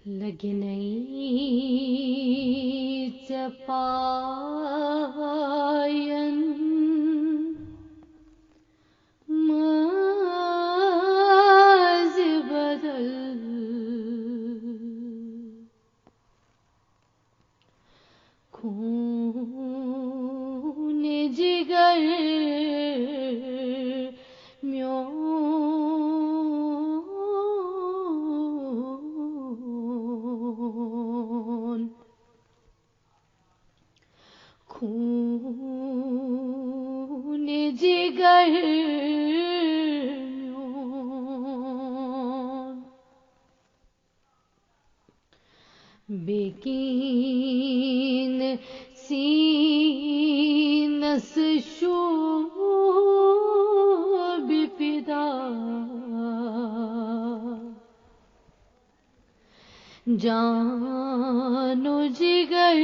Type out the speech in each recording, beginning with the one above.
लगनई चपायन माज बदल खून जिगर म्योन खून जिगर म्योन बेकीन सीनस शोब फिदा जानो जिगर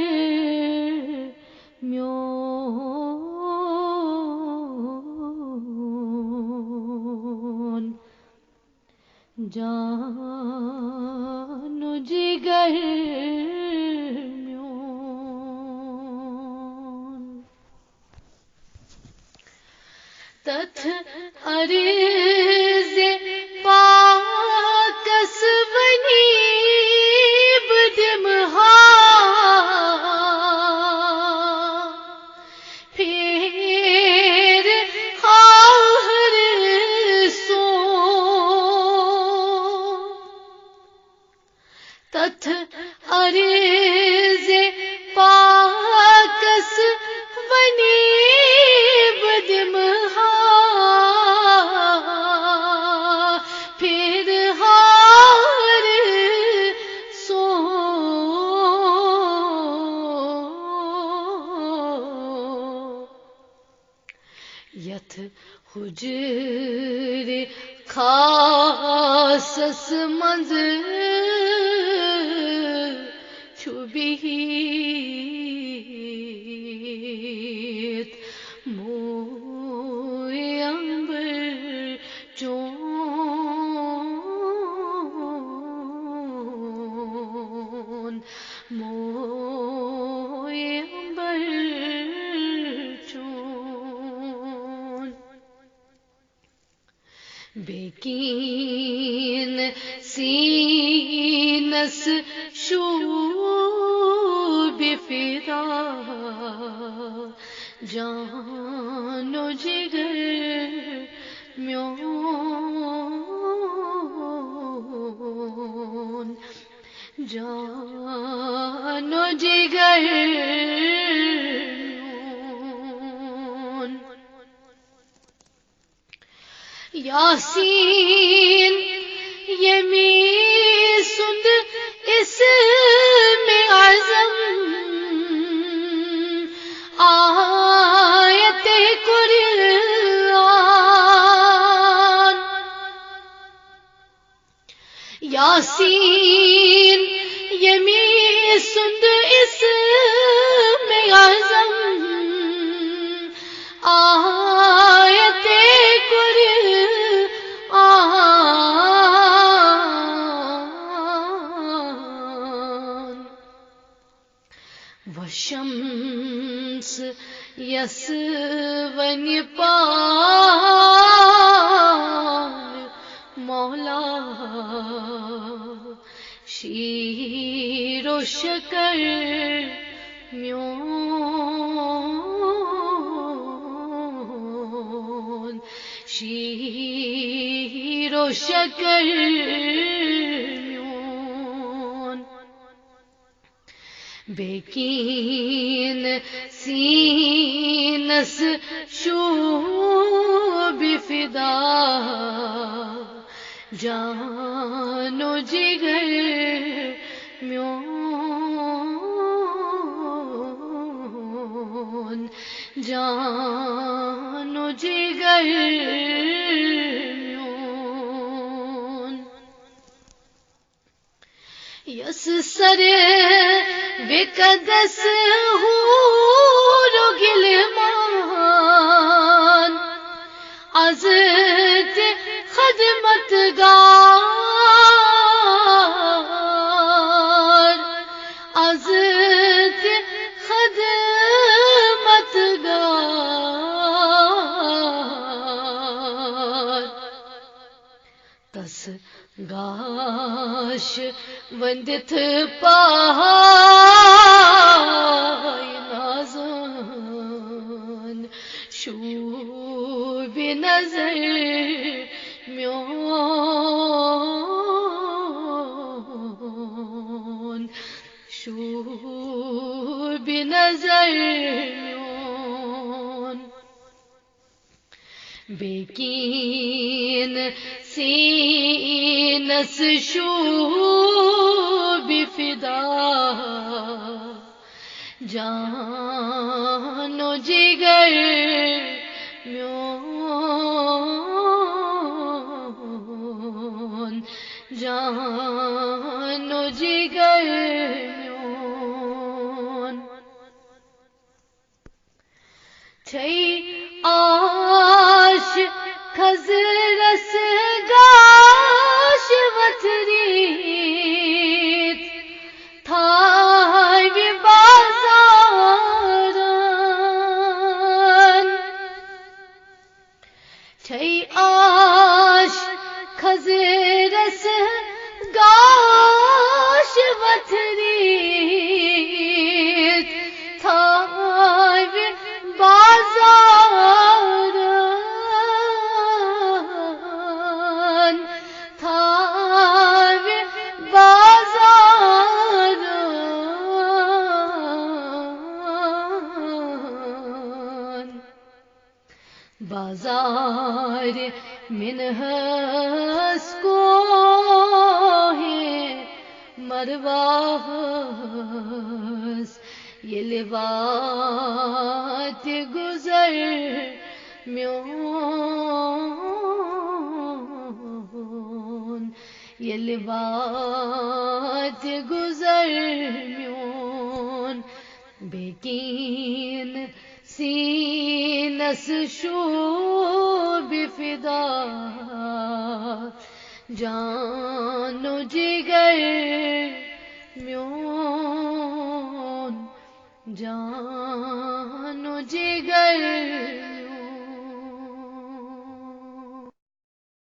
म्योन जानो जिगर म्योन तथ अर्ज़े पाकस वनी बदमहा फिर खाहर सो तथ अर्ज़े पाकस वनी बदमहा फिर हार सो यथ हुजर खासस मंज छुबिहित मोए अंबर चोन मोए अंबर चोन बेकीन सीनस शोब फिदा जानो जिगर म्योन जानो जिगर म्योन यासीन ये सुंद इसमें आज़म आयते कुरान यासीन ये सुंद इसमें आज़म आयते कुरान वशम्स यसवन पाल मौला शीरो शकर म्योन शीरो शकर म्योन बेकीन सीनस शोब फिदा जानो जिगर म्योन जानो जिगर म्योन यस सर बेकदस हूरो गिलमान अज़त खदमतगार तस गाश वंदित पाय नाज़न शूब नजर म्योन शूब नजर म्योन बेकीन सीनस शूब फिदा जानो जिगर म्योन जानो जिगर म्योन छै आश खजरस गाश वथरीत थाय बाजारन छै आश खजरस गाश वथरीत थाय बाजारन थाय बाजारन बाजार मिनहस को है मरवाहस ये लिवात गुजर म्योन ये लिवात गुजर म्योन बेकीन सीनस शूब फिदा जानो जिगर